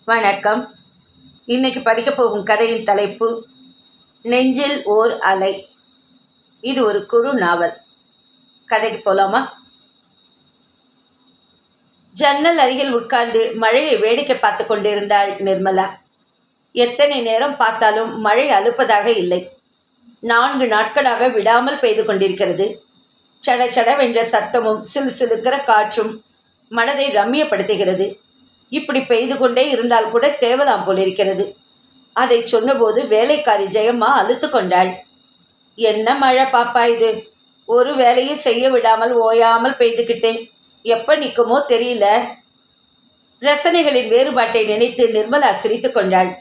வணக்கம். இன்னைக்கு படிக்க போகும் கதையின் தலைப்பு நெஞ்சில் ஓர் அலை. இது ஒரு குறு நாவல். கதைக்கு போலாமா? ஜன்னல் அருகில் உட்கார்ந்து மழையை வேடிக்கை பார்த்து கொண்டிருந்தாள் நிர்மலா. எத்தனை நேரம் பார்த்தாலும் மழை அலுப்பதாக இல்லை. 4 நாட்களாக விடாமல் பெய்து கொண்டிருக்கிறது. சட சடவென்ற சத்தமும் சிலுசிலுக்கிற காற்றும் மனதை ரம்மியப்படுத்துகிறது. இப்படி பெய்து கொண்டே இருந்தால் கூட தேவலாம் போலிருக்கிறது. அதை சொன்னபோது வேலைக்காரி ஜெயம்மா அலுத்து கொண்டாள். என்ன மழை பாப்பா இது, ஒரு வேலையும் செய்ய விடாமல் ஓயாமல் பெய்துக்கிட்டேன், எப்போ நிற்குமோ தெரியல. ரசனைகளின் வேறுபாட்டை நினைத்து நிர்மலா சிரித்து கொண்டாள்.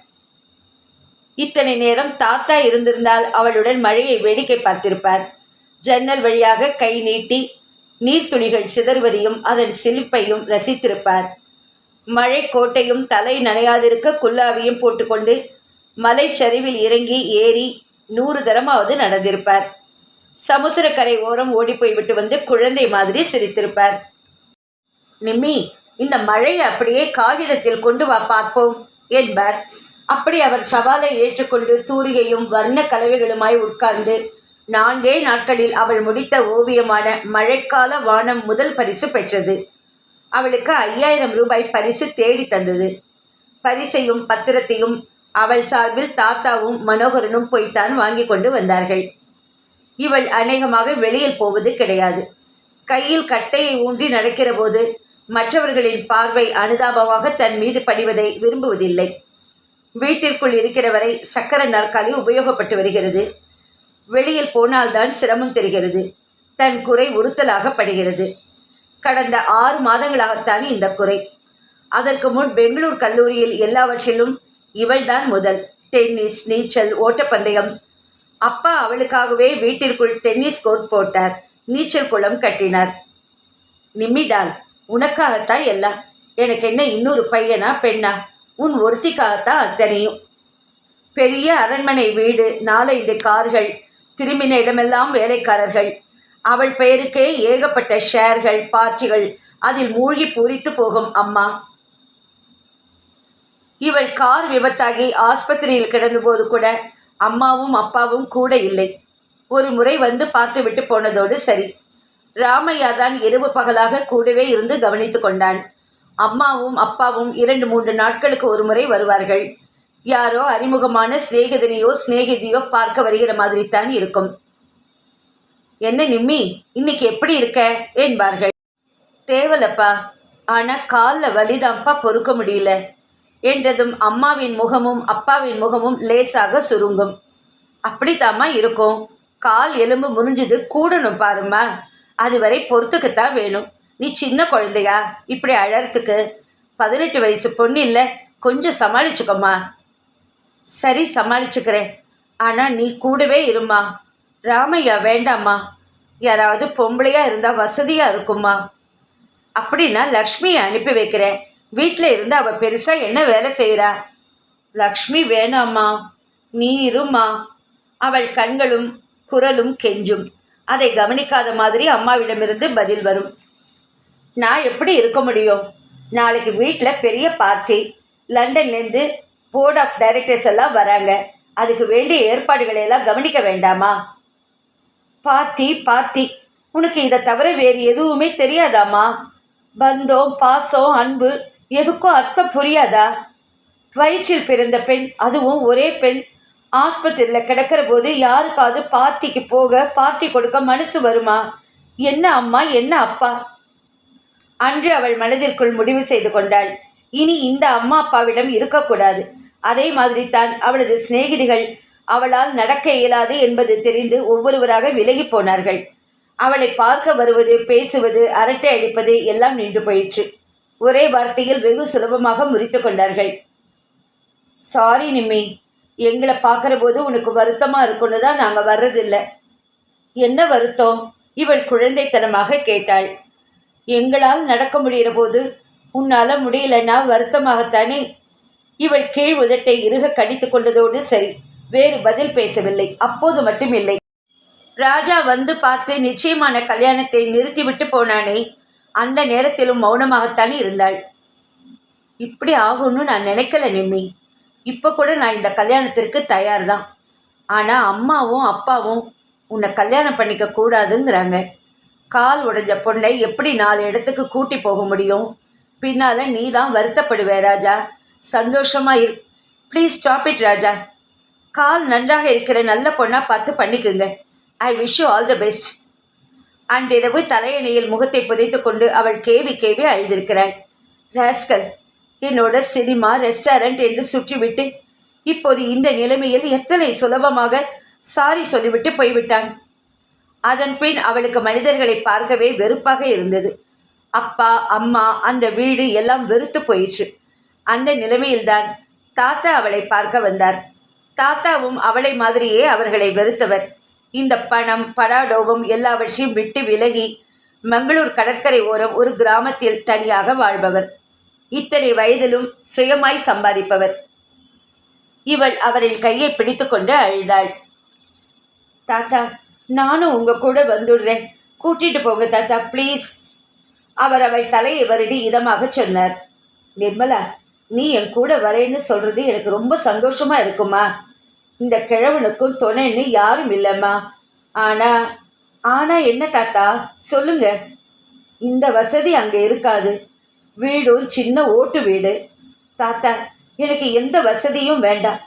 இத்தனை நேரம் தாத்தா இருந்திருந்தால் அவளுடன் மழையை வேடிக்கை பார்த்திருப்பார். ஜன்னல் வழியாக கை நீட்டி நீர்த்துளிகள் சிதறுவதையும் அதன் சிலிப்பையும் ரசித்திருப்பார். மழை கோட்டையும் தலை நனையாதிருக்க குல்லாவியும் போட்டுக்கொண்டு மலைச்சரிவில் இறங்கி ஏறி 100 தரமாவது நடந்திருப்பார். சமுத்திரக்கரை ஓரம் ஓடிப்போய் விட்டு வந்து குழந்தை மாதிரி சிரித்திருப்பார். நிம்மி, இந்த மழையை அப்படியே காகிதத்தில் கொண்டு வா பார்ப்போம் என்பார். அப்படி அவர் சவாலை ஏற்றுக்கொண்டு தூரிகையும் வர்ண கலவைகளுமாய் உட்கார்ந்து 4 நாட்களில் அவள் முடித்த ஓவியமான மழைக்கால வானம் முதல் பரிசு பெற்றது. அவளுக்கு 5000 ரூபாய் பரிசு தேடி தந்தது. பரிசையும் பத்திரத்தையும் அவள் சார்பில் தாத்தாவும் மனோகரனும் போய்த்தான் வாங்கி கொண்டு வந்தார்கள். இவள் அநேகமாக வெளியில் போவது கிடையாது. கையில் கட்டையை ஊன்றி நடக்கிற போது மற்றவர்களின் பார்வை அனுதாபமாக தன் மீது படிவதை விரும்புவதில்லை. வீட்டிற்குள் இருக்கிற வரை சக்கர நாற்காலி உபயோகப்பட்டு வருகிறது. வெளியில் போனால்தான் சிரமம் தெரிகிறது. தன் குறை உறுத்தலாகப்படுகிறது. கடந்த 6 மாதங்களாகத்தான் இந்த குறை. அதற்கு முன் பெங்களூர் கல்லூரியில் எல்லாவற்றிலும் இவள்தான் முதல். டென்னிஸ், நீச்சல், ஓட்டப்பந்தயம். அப்பா அவளுக்காகவே வீட்டிற்குள் டென்னிஸ் கோர்ட் போட்டார், நீச்சல் குளம் கட்டினார். நிம்மிடால், உனக்காகத்தான் எல்லாம். எனக்கு என்ன இன்னொரு பையனா பெண்ணா? உன் ஒருத்திக்காகத்தான் அத்தனையும். பெரிய அரண்மனை வீடு, 4-5 கார்கள், திரும்பின இடமெல்லாம் வேலைக்காரர்கள். அவள் பெயருக்கே ஏகப்பட்ட ஷேர்கள், பார்ட்டிகள், அதில் மூழ்கி பூரித்து போகும் அம்மா. இவள் கார் விபத்தாகி ஆஸ்பத்திரியில் கிடந்தபோது கூட அம்மாவும் அப்பாவும் கூட இல்லை. ஒரு முறை வந்து பார்த்து விட்டு போனதோடு சரி. ராமையா தான் இரவு பகலாக கூடவே இருந்து கவனித்து கொண்டான். அம்மாவும் அப்பாவும் 2-3 நாட்களுக்கு ஒரு முறை வருவார்கள். யாரோ அறிமுகமான சிநேகிதனையோ சிநேகிதியோ பார்க்க வருகிற மாதிரி தான் இருக்கும். என்ன நிம்மி, இன்னைக்கு எப்படி இருக்க என்பார்கள். தேவலப்பா, ஆனால் காலில் வலிதான்ப்பா, பொறுக்க முடியல என்றதும் அம்மாவின் முகமும் அப்பாவின் முகமும் லேசாக சுருங்கும். அப்படித்தாம்மா இருக்கும். கால் எலும்பு முறிஞ்சது, கூடணும் பாரும்மா. அதுவரை பொறுத்துக்குத்தான் வேணும். நீ சின்ன குழந்தையா இப்படி அழறதுக்கு? 18 வயசு பொண்ணு இல்லை, கொஞ்சம் சமாளிச்சுக்கம்மா. சரி, சமாளிச்சுக்கிறேன். ஆனால் நீ கூடவே இருமா. ராமையா வேண்டாம்மா, யாராவது பொம்பளையாக இருந்தால் வசதியாக இருக்குமா? அப்படின்னா லக்ஷ்மியை அனுப்பி வைக்கிறேன். வீட்டில் இருந்து அவள் பெருசாக என்ன வேலை செய்கிறா? லக்ஷ்மி வேணாம்மா, நீ இருமா. அவள் கண்களும் குரலும் கெஞ்சும். அதை கவனிக்காத மாதிரி அம்மாவிடமிருந்து பதில் வரும். நான் எப்படி இருக்க முடியும்? நாளைக்கு வீட்டில் பெரிய பார்ட்டி. லண்டன்லேருந்து போர்ட் ஆஃப் டைரக்டர்ஸ் எல்லாம் வராங்க. அதுக்கு வேண்டிய ஏற்பாடுகளை எல்லாம் கவனிக்க வேண்டாமா? பார்ட்டி பார்ட்டி, உனக்கு இதை தவிர வேறு எதுவுமே தெரியாதாம்மா? பந்தம், பாசம், அன்பு எதுக்கும் அர்த்தம் புரியாதா? வயிற்றில் பிறந்த பெண், அதுவும் ஒரே பெண், ஆஸ்பத்திரியில் கிடக்கிற போது யாருக்காவது பார்ட்டிக்கு போக பார்ட்டி கொடுக்க மனசு வருமா? என்ன அம்மா, என்ன அப்பா? அன்று அவள் மனதிற்குள் முடிவு செய்து கொண்டாள், இனி இந்த அம்மா அப்பாவிடம் இருக்கக்கூடாது. அதே மாதிரி தான் அவளது சிநேகிதிகள் அவளால் நடக்க இயலாது என்பது தெரிந்து ஒவ்வொருவராக விலகி போனார்கள். அவளை பார்க்க வருவது, பேசுவது, அரட்டை அடிப்பது எல்லாம் நின்று போயிற்று. ஒரே வார்த்தையில் வெகு சுலபமாக முறித்து கொண்டார்கள். சாரி நிம்மி, எங்களை பார்க்குற போது உனக்கு வருத்தமாக இருக்குன்னு தான் நாங்கள் வர்றதில்லை. என்ன வருத்தம்? இவள் குழந்தைத்தனமாக கேட்டாள். எங்களால் நடக்க முடிகிற போது உன்னால் முடியலன்னா வருத்தமாகத்தானே? இவள் கீழ் உதட்டை இறுக கடித்து கொண்டதோடு சரி, வேறு பதில் பேசவில்லை. அப்போது மட்டும் இல்லை. ராஜா வந்து பார்த்து நிச்சயமான கல்யாணத்தை நிறுத்திவிட்டு போனானே, அந்த நேரத்திலும் மௌனமாகத்தான் இருந்தாள். இப்படி ஆகும்னு நான் நினைக்கல நிம்மி. இப்போ கூட நான் இந்த கல்யாணத்திற்கு தயார் தான். ஆனால் அம்மாவும் அப்பாவும் உன்னை கல்யாணம் பண்ணிக்க கூடாதுங்கிறாங்க. கால் உடைஞ்ச பொண்ணை எப்படி 4 இடத்துக்கு கூட்டி போக முடியும்? பின்னால் நீ தான் வருத்தப்படுவே ராஜா. சந்தோஷமாக ப்ளீஸ் ஸ்டாப் இட் ராஜா. கால் நன்றாக இருக்கிற நல்ல பொண்ணாக பார்த்து பண்ணிக்குங்க. I wish you all the best. அன்றிரவு தலையணையில் முகத்தை புதைத்து கொண்டு அவள் கேவி கேவி அழுதிருக்கிறாள். ராஸ்கல், என்னோட சினிமா ரெஸ்டாரண்ட் என்று சுற்றிவிட்டு இப்போது இந்த நிலைமையில் எத்தனை சுலபமாக சாரி சொல்லிவிட்டு போய்விட்டான். அதன் பின் அவளுக்கு மனிதர்களை பார்க்கவே வெறுப்பாக இருந்தது. அப்பா அம்மா அந்த வீடு எல்லாம் வெறுத்து போயிற்று. அந்த நிலைமையில்தான் தாத்தா அவளை பார்க்க வந்தார். தாத்தாவும் அவளை மாதிரியே அவர்களை வெறுத்தவர். இந்த பணம் படாடோபம் எல்லாவற்றையும் விட்டு விலகி மங்களூர் கடற்கரை ஓரம் ஒரு கிராமத்தில் தனியாக வாழ்பவர். இத்தனை வயதிலும் சுயமாய் சம்பாதிப்பவர். இவள் அவரின் கையை பிடித்து கொண்டு அழுதாள். தாத்தா, நானும் உங்கள் கூட வந்துடுறேன், கூட்டிகிட்டு போங்க தாத்தா ப்ளீஸ். அவர் அவள் தலையை வருடி இதமாக சொன்னார். நிர்மலா, நீ என் கூட வரேன்னு சொல்கிறது எனக்கு ரொம்ப சந்தோஷமாக இருக்குமா? இந்த கிழவனுக்கும் துணைன்னு யாரும் இல்லைம்மா. ஆனால் என்ன தாத்தா சொல்லுங்க. இந்த வசதி அங்கே இருக்காது. வீடும் சின்ன ஓட்டு வீடு. தாத்தா, எனக்கு எந்த வசதியும் வேண்டாம்.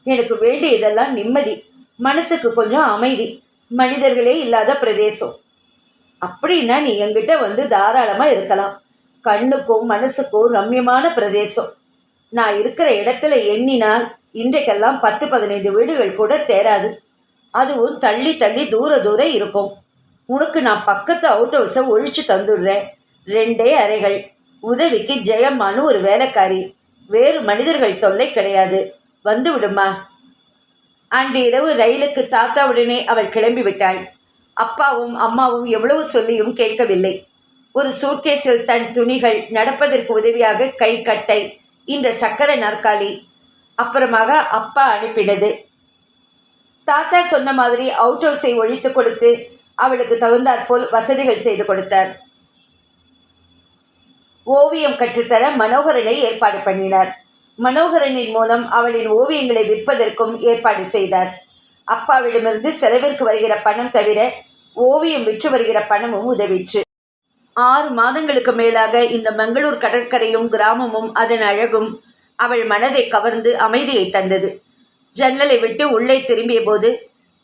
எனக்கு வேண்டியதெல்லாம் நிம்மதி, மனசுக்கு கொஞ்சம் அமைதி, மனிதர்களே இல்லாத பிரதேசம். அப்படின்னா நீ என்கிட்ட வந்து தாராளமாக இருக்கலாம். கண்ணுக்கும் மனசுக்கும் ரம்யமான பிரதேசம். நான் இருக்கிற இடத்துல எண்ணினால் இன்றைக்கெல்லாம் 10-15 வீடுகள் கூட தேராது. அதுவும் தள்ளி தள்ளி தூர தூரம் இருக்கும். உனக்கு நான் பக்கத்து அவுட் ஹவுஸை ஒழிச்சு தந்துடுறேன். 2 அறைகள். உதவிக்கு ஜெயம்மானு ஒரு வேலைக்காரி. வேறு மனிதர்கள் தொல்லை கிடையாது. வந்து விடுமா. அன்று இரவு ரயிலுக்கு தாத்தாவுடனே அவள் கிளம்பி விட்டாள். அப்பாவும் அம்மாவும் எவ்வளவு சொல்லியும் கேட்கவில்லை. ஒரு சூட்கேஸில் தன் துணிகள், நடப்பதற்கு உதவியாக கை கட்டை, இந்த சக்கர நாற்காலி, அப்புறமாக அப்பா அனுப்பினது. தாத்தா சொன்ன மாதிரி அவுட் ஹவுஸை ஒழித்து கொடுத்து அவளுக்கு தகுந்தாற்போல் வசதிகள் செய்து கொடுத்தார். ஓவியம் கற்றுத்தர மனோகரனை ஏற்பாடு பண்ணினார். மனோகரனின் மூலம் அவளின் ஓவியங்களை விற்பதற்கும் ஏற்பாடு செய்தார். அப்பாவிடமிருந்து செலவிற்கு வருகிற பணம் தவிர ஓவியம் விற்று வருகிற பணமும் உதவிற்று. 6 மாதங்களுக்கு மேலாக இந்த மங்களூர் கடற்கரையும் கிராமமும் அதன் அழகும் அவள் மனதை கவர்ந்து அமைதியை தந்தது. ஜன்னலை விட்டு உள்ளே திரும்பிய போது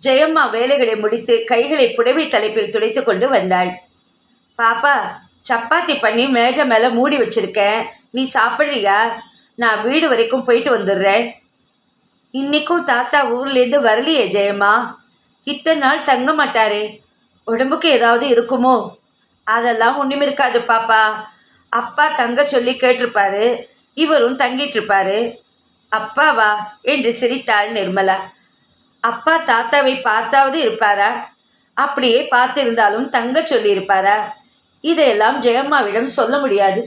ஜெயம்மா வேலைகளை முடித்து கைகளை புடவை தலைப்பில் துடைத்து கொண்டு வந்தாள். பாப்பா, சப்பாத்தி பண்ணி மேஜை மேலே மூடி வச்சிருக்கேன், நீ சாப்பிட்றியா? நான் வீடு வரைக்கும் போயிட்டு வந்துடுறேன். இன்றைக்கும் தாத்தா ஊர்லேருந்து வரலையே ஜெயம்மா. இத்தனை நாள் தங்க மாட்டாரே, உடம்புக்கு ஏதாவது இருக்குமோ? அதெல்லாம் ஒன்றும் இருக்காது பாப்பா. அப்பா தங்க சொல்லி கேட்டிருப்பாரு, இவரும் தங்கிட்டுருப்பாரு. அப்பாவா என்று சிரித்தாள் நிர்மலா. அப்பா தாத்தாவை பார்த்தாவது இருப்பாரா? அப்படியே பார்த்திருந்தாலும் தங்க சொல்லியிருப்பாரா? இதையெல்லாம் ஜெயம்மாவிடம் சொல்ல முடியாது.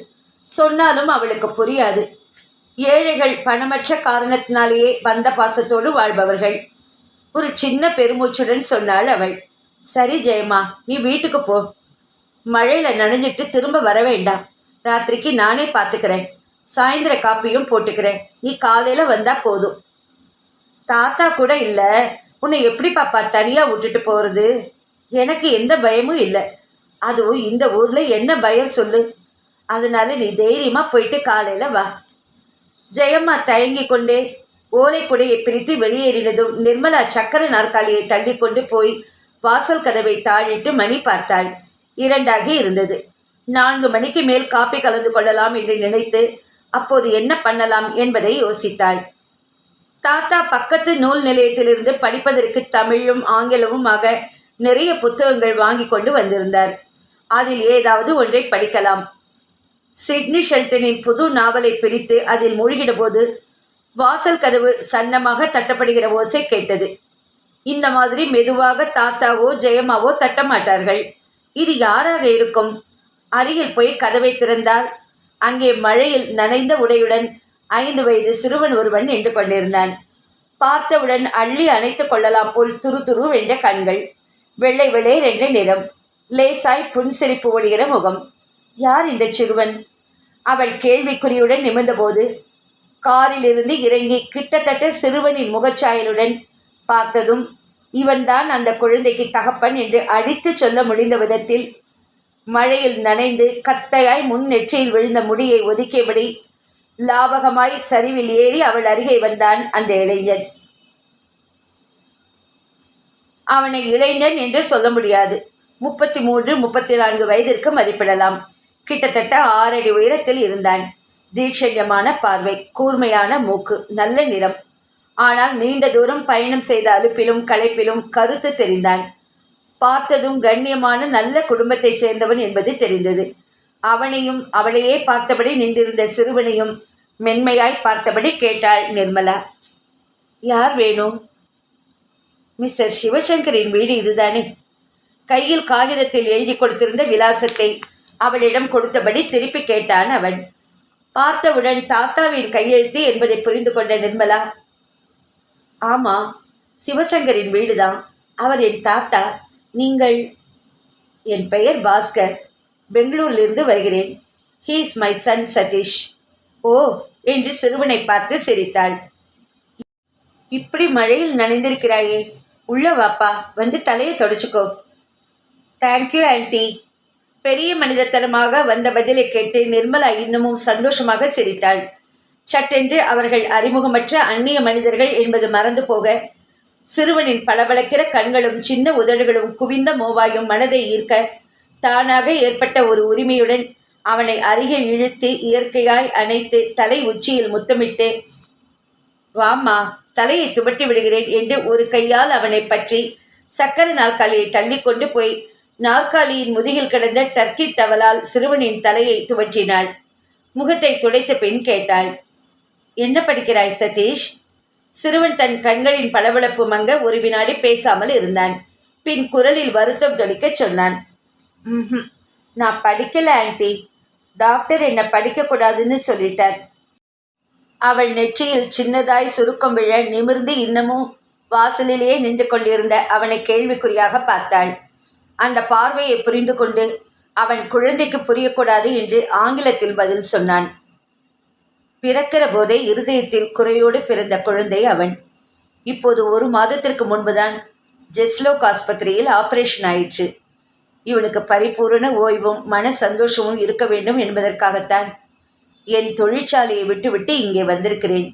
சொன்னாலும் அவளுக்கு புரியாது. ஏழைகள் பணமற்ற காரணத்தினாலேயே பந்த பாசத்தோடு வாழ்பவர்கள். ஒரு சின்ன பெருமூச்சுடன் சொன்னாள் அவள். சரி ஜெயம்மா, நீ வீட்டுக்கு போ. மழையில் நனைஞ்சிட்டு திரும்ப வர வேண்டாம். ராத்திரிக்கு நானே பார்த்துக்கிறேன். சாயந்தர காப்பியும் போட்டுக்கிறேன். நீ காலையில் வந்தால் போதும். தாத்தா கூட இல்லை, உன்னை எப்படி பாப்பா தனியாக விட்டுட்டு போகிறது? எனக்கு எந்த பயமும் இல்லை. அதுவும் இந்த ஊரில் என்ன பயம் சொல்லு? அதனால நீ தைரியமாக போயிட்டு காலையில் வா. ஜெயம்மா தயங்கி கொண்டே ஓலை குடையை பிரித்து வெளியேறினதும் நிர்மலா சக்கர நாற்காலியை தள்ளி கொண்டு போய் வாசல் கதவை தாழிட்டு மணி பார்த்தாள். 2 இருந்தது. 4 மணிக்கு மேல் காப்பி கலந்து கொள்ளலாம் என்று நினைத்து அப்போது என்ன பண்ணலாம் என்பதை யோசித்தாள். தாத்தா பக்கத்து நூல் நிலையத்திலிருந்து படிப்பதற்கு தமிழும் ஆங்கிலமுமாக நிறைய புத்தகங்கள் வாங்கி கொண்டு வந்திருந்தார். அதில் ஏதாவது ஒன்றை படிக்கலாம். சிட்னி ஷெல்டனின் புது நாவலை பிரித்து அதில் மூழ்கிட போது வாசல் கதவு சன்னமாக தட்டப்படுகிற ஓசை கேட்டது. இந்த மாதிரி மெதுவாக தாத்தாவோ ஜெயம்மாவோ தட்டமாட்டார்கள். இது யாராக இருக்கும்? அருகில் போய் கதவை திறந்தால் அங்கே மழையில் நனைந்த உடையுடன் 5 வயது சிறுவன் ஒருவன் நின்று கொண்டிருந்தான். பார்த்தவுடன் அள்ளி அணைத்து கொள்ளலாம் போல் துரு துரு வென்ற கண்கள், வெள்ளை வெளேர் என்ற நிறம், லேசாய் புன்சிரிப்பு ஒடுகிற முகம். யார் இந்த சிறுவன்? அவள் கேள்விக்குறியுடன் நிமிர்ந்தபோது காரிலிருந்து இறங்கி கிட்டத்தட்ட சிறுவனின் முகச்சாயலுடன் பார்த்ததும் இவன்தான் அந்த குழந்தைக்கு தகப்பன் என்று அடித்து சொல்ல முடிந்த விதத்தில் மழையில் நனைந்து கத்தையாய் முன் நெற்றியில் விழுந்த முடியை ஒதுக்கியபடி லாபகமாய் சரிவில் ஏறி அவள் அருகே வந்தான் அந்த இளைஞன். அவனை இளைஞன் என்று சொல்ல முடியாது. 33, 34 வயதிற்கு மதிப்பிடலாம். கிட்டத்தட்ட 6 அடி உயரத்தில் இருந்தான். தீட்சண்யமான பார்வை, கூர்மையான மூக்கு, நல்ல நிறம். ஆனால் நீண்ட தூரம் பயணம் செய்த அலுப்பிலும் களைப்பிலும் கருத்து தெரிந்தான். பார்த்ததும் கண்ணியமான நல்ல குடும்பத்தைச் சேர்ந்தவன் என்பது தெரிந்தது. அவனையும் அவளையே பார்த்தபடி நின்றிருந்த சிறுவனையும் மென்மையாய் பார்த்தபடி கேட்டாள் நிர்மலா. யார் வேணும்? மிஸ்டர் சிவசங்கரின் வீடு இதுதானே? கையில் காகிதத்தில் எழுதி கொடுத்திருந்த விலாசத்தை அவளிடம் கொடுத்தபடி திருப்பி கேட்டான் அவன். பார்த்தவுடன் தாத்தாவின் கையெழுத்து என்பதை புரிந்து கொண்ட நிர்மலா, ஆமாம், சிவசங்கரின் வீடுதான். அவர் என் தாத்தா. நீங்கள்? என் பெயர் பாஸ்கர். பெங்களூரிலிருந்து வருகிறேன். He is my son Satish. ஓ என்று சிறுவனை பார்த்து சிரித்தாள். இப்படி மழையில் நனைந்திருக்கிறாயே, உள்ள வாப்பா, வந்து தலையை தொடச்சிக்கோ. Thank you anti. பெரிய மனிதத்தனமாக வந்த பதிலை கேட்டு நிர்மலா இன்னமும் சந்தோஷமாக சிரித்தாள். சட்டென்று அவர்கள் அறிமுகமற்ற அந்நிய மனிதர்கள் என்பது மறந்து போக சிறுவனின் பளபளக்கிற கண்களும் சின்ன உதடுகளும் குவிந்த மோவாயும் மனதை ஈர்க்க தானாக ஏற்பட்ட ஒரு உரிமையுடன் அவனை அருகில் இழுத்து இயற்கையாய் அணைத்து தலை உச்சியில் முத்தமிட்டு, வாம்மா, தலையை துவட்டி விடுகிறேன் என்று ஒரு கையால் அவனை பற்றி சக்கர நாற்காலியை தள்ளிக்கொண்டு போய் நாற்காலியின் முதுகில் கிடந்த டர்க்கி டவலால் சிறுவனின் தலையை துவற்றினாள். முகத்தை துடைத்த பின் கேட்டாள், என்ன படிக்கிறாய் சதீஷ்? சிறுவன் தன் கண்களின் பளபளப்பு மங்க ஒரு வினாடி பேசாமல் இருந்தான். பின் குரலில் வருத்தம் தொனிக்க சொன்னான், நான் படிக்கல ஆன்டி. டாக்டர் என்னை படிக்கக்கூடாதுன்னு சொல்லிட்டார். அவள் நெற்றியில் சின்னதாய் சுருக்கம் விழ நிமிர்ந்து இன்னமும் வாசலிலேயே நின்று கொண்டிருந்த அவனை கேள்விக்குறியாக பார்த்தாள். அந்த பார்வையை புரிந்து கொண்டு அவன் குழந்தைக்கு புரியக்கூடாது என்று ஆங்கிலத்தில் பதில் சொன்னான். பிறக்கிற போதே இருதயத்தில் குறையோடு பிறந்த குழந்தை அவன். இப்போது 1 மாதத்திற்கு முன்புதான் ஜெஸ்லோக் ஆஸ்பத்திரியில் ஆபரேஷன் ஆயிற்று. இவனுக்கு பரிபூரண ஓய்வும் மன சந்தோஷமும் இருக்க வேண்டும் என்பதற்காகத்தான் என் தொழிற்சாலையை விட்டுவிட்டு இங்கே வந்திருக்கிறேன்.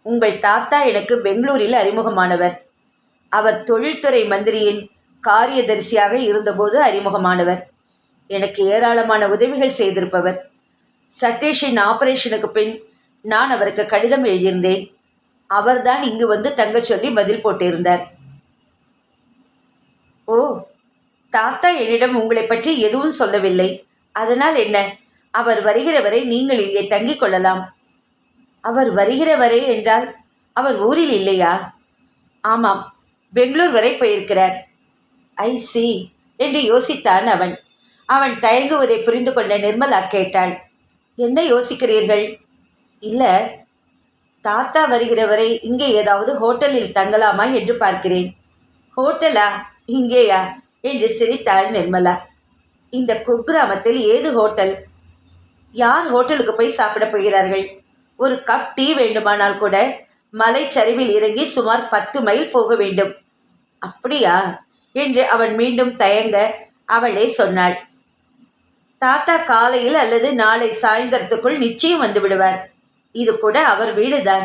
உங்கள் தாத்தா எனக்கு பெங்களூரில் அறிமுகமானவர். அவர் தொழில்துறை மந்திரியின் காரியதரிசியாக இருந்தபோது அறிமுகமானவர். எனக்கு ஏராளமான உதவிகள் செய்திருப்பவர். சதீஷின் ஆபரேஷனுக்கு பின் நான் அவருக்கு கடிதம் எழுதியிருந்தேன். அவர்தான் இங்கு வந்து தங்க சொல்லி பதில் போட்டிருந்தார். ஓ, தாத்தா என்னிடம் உங்களை பற்றி எதுவும் சொல்லவில்லை. அதனால் என்ன? அவர் வருகிற வரை நீங்கள் இங்கே தங்கிக் கொள்ளலாம். அவர் வருகிற வரை என்றால் அவர் ஊரில் இல்லையா? ஆமாம், பெங்களூர் வரை போயிருக்கிறார். ஐ சி என்று யோசித்தான் அவன். அவன் தயங்குவதை புரிந்து கொண்ட நிர்மலா கேட்டாள், என்ன யோசிக்கிறீர்கள்? இல்லை, தாத்தா வருகிற வரை இங்கே ஏதாவது ஹோட்டலில் தங்கலாமா என்று பார்க்கிறேன். ஹோட்டலா? இங்கேயா என்று சிரித்தாள் நிர்மலா. இந்த குக்கிராமத்தில் ஏது ஹோட்டல்? யார் ஹோட்டலுக்கு போய் சாப்பிட போகிறார்கள்? ஒரு கப் டீ வேண்டுமானால் கூட மலைச்சரிவில் இறங்கி சுமார் 10 மைல் போக வேண்டும். அப்படியா என்று அவன் மீண்டும் தயங்க அவளே சொன்னாள், தாத்தா காலையில் அல்லது நாளை சாயந்தரத்துக்குள் நிச்சயம் வந்து விடுவார். இது கூட அவர் வீடுதான்.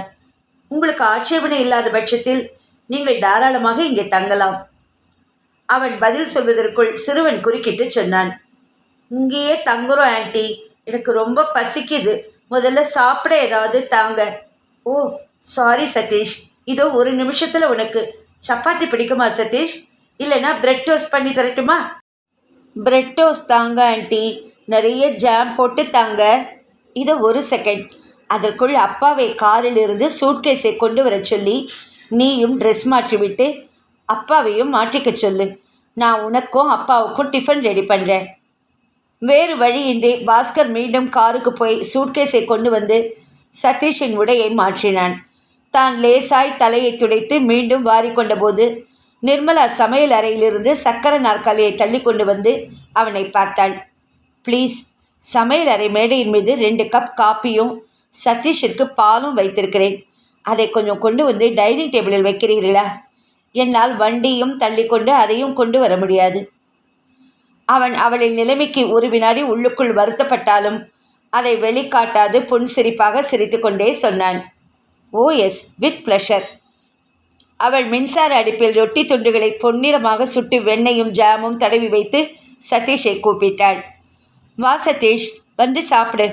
உங்களுக்கு ஆட்சேபனை இல்லாத பட்சத்தில் நீங்கள் தாராளமாக இங்கே தங்கலாம். அவன் பதில் சொல்வதற்குள் சிறுவன் குறுக்கிட்டு சொன்னான், இங்கேயே தங்குறோம் ஆன்டி, எனக்கு ரொம்ப பசிக்குது, முதல்ல சாப்பிட ஏதாவது தாங்க. ஓ சாரி சதீஷ், இதோ 1 நிமிஷத்தில் உனக்கு. சப்பாத்தி பிடிக்குமா சதீஷ்? இல்லைன்னா பிரெட் டோஸ்ட் பண்ணி தரட்டுமா? பிரெட் டோஸ்ட் தாங்க ஆன்டி, நிறைய ஜாம் போட்டு தாங்க. இதோ 1 செகண்ட். அதற்குள் அப்பாவை காரில் இருந்து சூட்கேஸை கொண்டு வர சொல்லி நீயும் ட்ரெஸ் மாற்றிவிட்டு அப்பாவையும் மாற்றிக்க சொல்லு. நான் உனக்கும் அப்பாவுக்கும் டிஃபன் ரெடி பண்ணுறேன். வேறு வழியின்றி பாஸ்கர் மீண்டும் காருக்கு போய் சூட்கேஸை கொண்டு வந்து சதீஷின் உடையை மாற்றினான். தான் லேசாய் தலையை துடைத்து மீண்டும் வாரிக்கொண்ட போது நிர்மலா சமையல் அறையிலிருந்து சக்கர நாற்காலியை தள்ளி கொண்டு வந்து அவனை பார்த்தாள். ப்ளீஸ் சமையல் அறை மேடையின் மீது 2 கப் காப்பியும் சதீஷிற்கு பாலும் வைத்திருக்கிறேன். அதை கொஞ்சம் கொண்டு வந்து டைனிங் டேபிளில் வைக்கிறீர்களா? என்னால் வண்டியும் தள்ளிக்கொண்டு அதையும் கொண்டு வர முடியாது. அவன் அவளின் நிலைமைக்கு ஒரு வினாடி உள்ளுக்குள் வருத்தப்பட்டாலும் அதை வெளிக்காட்டாது புன்சிரிப்பாக சிரித்து கொண்டே சொன்னான். ஓ எஸ், வித் ப்ளஷர். அவள் மின்சார அடுப்பில் ரொட்டி துண்டுகளை பொன்னிறமாக சுட்டு வெண்ணையும் ஜாமும் தடவி வைத்து சதீஷை கூப்பிட்டாள். வா சதீஷ், வந்து சாப்பிடு.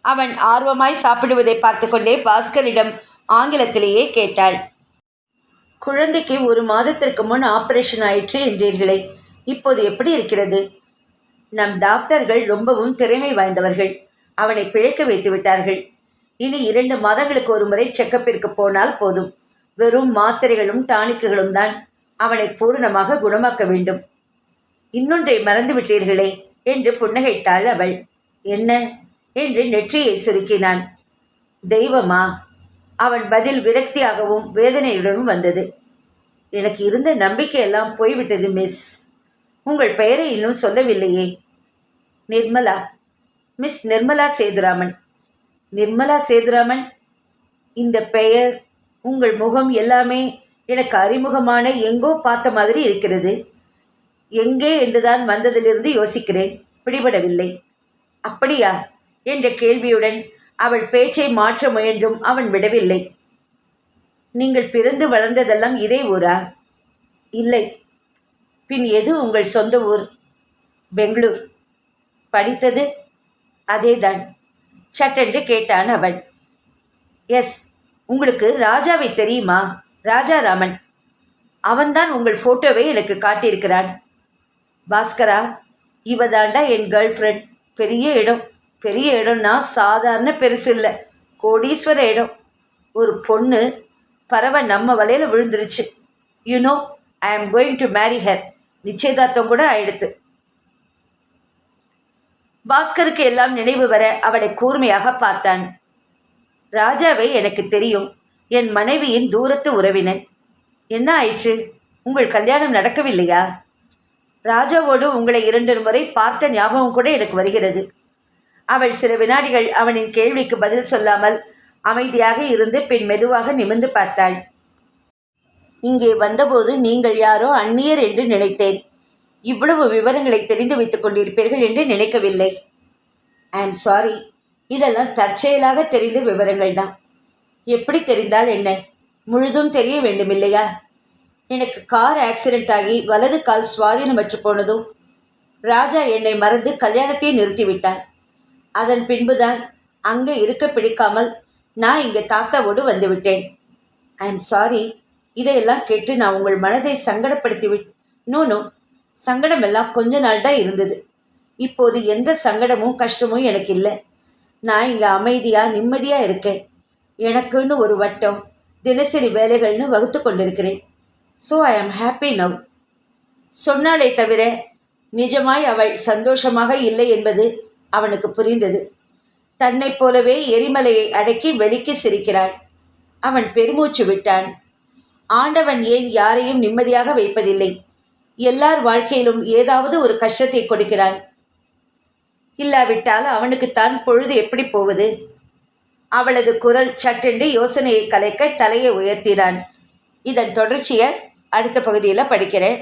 அவன் ஆர்வமாய் சாப்பிடுவதை பார்த்து கொண்டே பாஸ்கரிடம் ஆங்கிலத்திலேயே கேட்டாள். குழந்தைக்கு 1 மாதத்திற்கு முன் ஆபரேஷன் ஆயிற்று என்றீர்களே, இப்போது எப்படி இருக்கிறது? நம் டாக்டர்கள் ரொம்பவும் திறமை வாய்ந்தவர்கள். அவனை பிழைக்க வைத்து விட்டார்கள். இனி 2 மாதங்களுக்கு ஒரு முறை செக்கப்பிற்கு போனால் போதும். வெறும் மாத்திரைகளும் டானிக்குகளும் தான் அவனை பூரணமாக குணமாக்க வேண்டும். இன்னொன்றை மறந்து விட்டீர்களே என்று புன்னகைத்தாள் அவள். என்ன என்று நெற்றியை சுருக்கினான். தெய்வமா? அவன் பதில் விரக்தியாகவும் வேதனையுடனும் வந்தது. எனக்கு இருந்த நம்பிக்கையெல்லாம் போய்விட்டது மிஸ். உங்கள் பெயரை இன்னும் சொல்லவில்லையே. நிர்மலா, மிஸ் நிர்மலா சேதுராமன். நிர்மலா சேதுராமன்? இந்த பெயர், உங்கள் முகம் எல்லாமே எனக்கு அறிமுகமான எங்கோ பார்த்த மாதிரி இருக்கிறது. எங்கே என்றுதான் வந்ததிலிருந்து யோசிக்கிறேன், பிடிபடவில்லை. அப்படியா என்ற கேள்வியுடன் அவள் பேச்சை மாற்ற முயன்றும் அவன் விடவில்லை. நீங்கள் பிறந்து வளர்ந்ததெல்லாம் இதே ஊரா? இல்லை. பின் எது உங்கள் சொந்த ஊர்? பெங்களூர். படித்தது? அதேதான். சட்டென்று கேட்டான் அவன். எஸ். உங்களுக்கு ராஜாவை தெரியுமா? ராஜாராமன். அவன்தான் உங்கள் ஃபோட்டோவை எனக்கு காட்டியிருக்கிறான். பாஸ்கரா, இவதாண்டா என் கேர்ள் ஃப்ரெண்ட். பெரிய இடம். பெரிய இடம்னா சாதாரண பெருசு இல்லை, கோடீஸ்வர இடம். ஒரு பொண்ணு பறவை நம்ம வலையில் விழுந்துருச்சு. You know, I am going to marry her. நிச்சயதார்த்தம் கூட ஆயிடுத்து. பாஸ்கருக்கு எல்லாம் நினைவு வர அவளை கூர்மையாக பார்த்தான். ராஜாவை எனக்கு தெரியும். என் மனைவியின் தூரத்து உறவினன். என்ன ஆயிற்று? உங்கள் கல்யாணம் நடக்கவில்லையா? ராஜாவோடு உங்களை 2 முறை பார்த்த ஞாபகம் கூட எனக்கு வருகிறது. அவள் சில வினாடிகள் அவனின் கேள்விக்கு பதில் சொல்லாமல் அமைதியாக இருந்து பின் மெதுவாக நிமிர்ந்து பார்த்தாள். இங்கே வந்தபோது நீங்கள் யாரோ அந்நியர் என்று நினைத்தேன். இவ்வளவு விவரங்களை தெரிந்து வைத்துக் கொண்டிருப்பீர்கள் என்று நினைக்கவில்லை. ஐ ஆம் சாரி. இதெல்லாம் தற்செயலாக தெரிந்த விவரங்கள் தான். எப்படி தெரிந்தால் என்ன? முழுதும் தெரிய வேண்டுமில்லையா? எனக்கு கார் ஆக்சிடென்ட் ஆகி வலது கால் சுவாதீனமற்று போனதும் ராஜா என்னை மறந்து கல்யாணத்தை நிறுத்திவிட்டான். அதன் பின்புதான் அங்கே இருக்க பிடிக்காமல் நான் இங்கே தாத்தாவோடு வந்துவிட்டேன். ஐ ஆம் சாரி. இதையெல்லாம் கேட்டு நான் உங்கள் மனதை சங்கடப்படுத்தி நோ, சங்கடமெல்லாம் கொஞ்ச நாள் தான் இருந்தது. இப்போது எந்த சங்கடமும் கஷ்டமும் எனக்கு இல்லை. நான் இங்கே அமைதியாக நிம்மதியாக இருக்கேன். எனக்குன்னு ஒரு வட்டம், தினசரி வேலைகள்னு வகுத்து கொண்டிருக்கிறேன். So I am happy now. சொன்னாலே தவிர நிஜமாய் அவள் சந்தோஷமாக இல்லை என்பது அவனுக்கு புரிந்தது. தன்னைப் போலவே எரிமலையை அடக்கி வெளிக்கு சிரிக்கிறாள். அவன் பெருமூச்சு விட்டான். ஆண்டவன் ஏன் யாரையும் நிம்மதியாக வைப்பதில்லை? எல்லார் வாழ்க்கையிலும் ஏதாவது ஒரு கஷ்டத்தை கொடுக்கிறான். இல்லாவிட்டால் அவனுக்குத்தான் பொழுது எப்படி போவது? அவளது குரல் சட்டென்று யோசனையை கலைக்க தலையை உயர்த்தினான். இதன் தொடர்ச்சியை அடுத்த பகுதியில் படிக்கிறேன்.